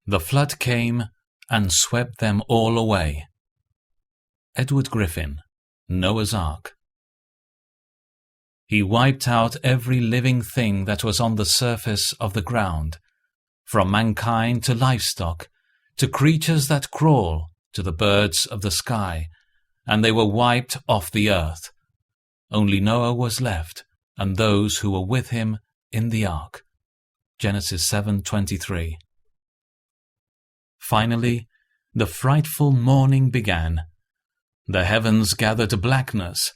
The flood came and swept them all away. Edward Griffin, Noah's Ark. He wiped out every living thing that was on the surface of the ground, from mankind to livestock, to creatures that crawl, to the birds of the sky, and they were wiped off the earth. Only Noah was left, and those who were with him in the ark. Genesis 7:23. Finally, the frightful morning began. The heavens gathered blackness.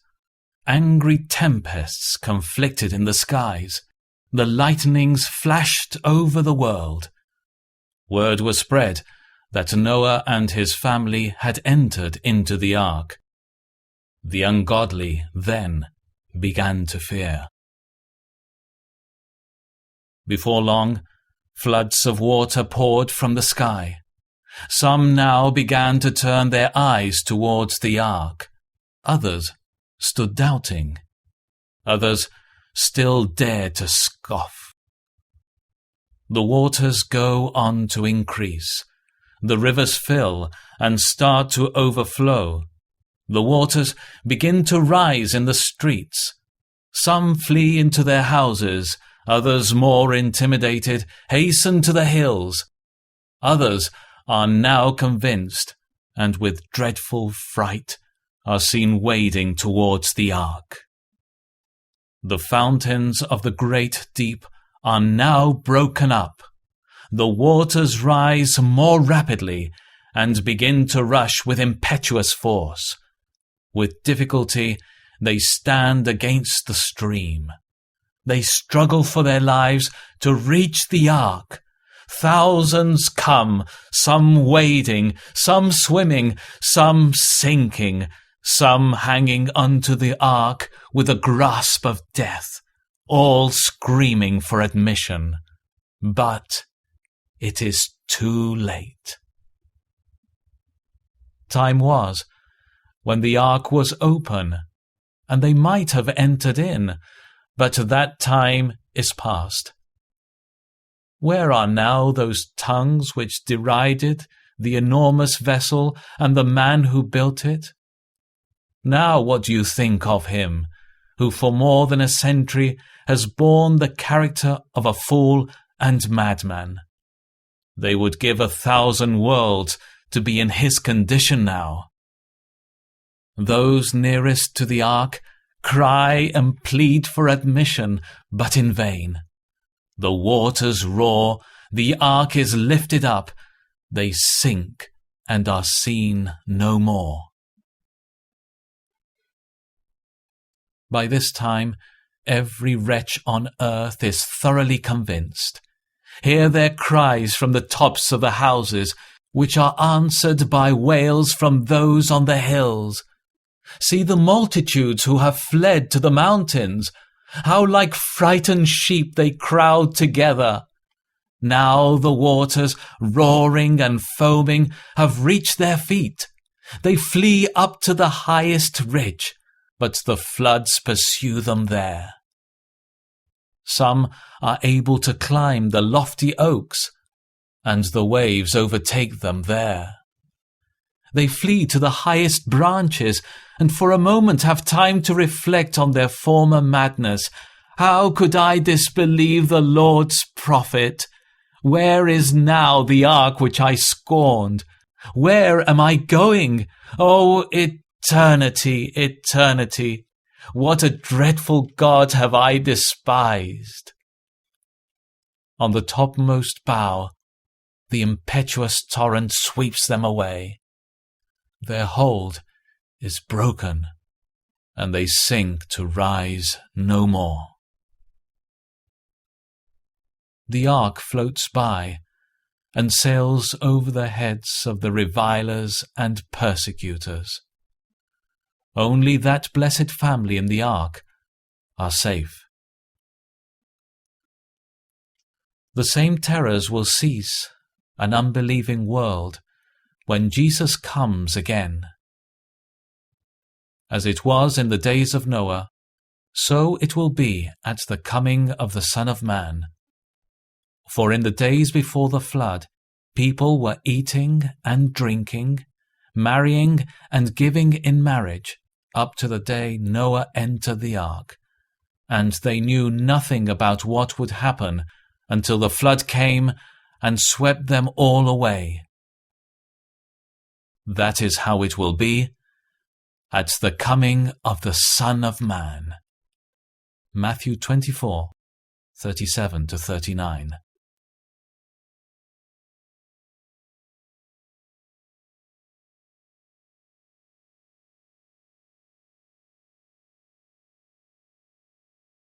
Angry tempests conflicted in the skies. The lightnings flashed over the world. Word was spread that Noah and his family had entered into the ark. The ungodly then began to fear. Before long, floods of water poured from the sky. Some now began to turn their eyes towards the ark. Others stood doubting. Others still dared to scoff. The waters go on to increase. The rivers fill and start to overflow. The waters begin to rise in the streets. Some flee into their houses. Others, more intimidated, hasten to the hills. Others are now convinced, and with dreadful fright are seen wading towards the ark. The fountains of the great deep are now broken up. The waters rise more rapidly and begin to rush with impetuous force. With difficulty, they stand against the stream. They struggle for their lives to reach the ark. Thousands come, some wading, some swimming, some sinking, some hanging onto the ark with a grasp of death, all screaming for admission. But it is too late. Time was when the ark was open, and they might have entered in, but that time is past. Where are now those tongues which derided the enormous vessel and the man who built it? Now what do you think of him, who for more than a century has borne the character of a fool and madman? They would give 1,000 worlds to be in his condition now. Those nearest to the ark cry and plead for admission, but in vain. The waters roar, the ark is lifted up, they sink and are seen no more. By this time, every wretch on earth is thoroughly convinced. Hear their cries from the tops of the houses, which are answered by wails from those on the hills. See the multitudes who have fled to the mountains. How like frightened sheep they crowd together. Now the waters, roaring and foaming, have reached their feet. They flee up to the highest ridge, but the floods pursue them there. Some are able to climb the lofty oaks, and the waves overtake them there. They flee to the highest branches, and for a moment have time to reflect on their former madness. How could I disbelieve the Lord's prophet? Where is now the ark which I scorned? Where am I going? Oh, eternity, eternity! What a dreadful God have I despised! On the topmost bough, the impetuous torrent sweeps them away. Their hold is broken, and they sink to rise no more. The ark floats by and sails over the heads of the revilers and persecutors. Only that blessed family in the ark are safe. The same terrors will cease an unbelieving world when Jesus comes again. As it was in the days of Noah, so it will be at the coming of the Son of Man. For in the days before the flood, people were eating and drinking, marrying and giving in marriage, up to the day Noah entered the ark, and they knew nothing about what would happen until the flood came and swept them all away. That is how it will be at the coming of the Son of Man. Matthew 24:37-39.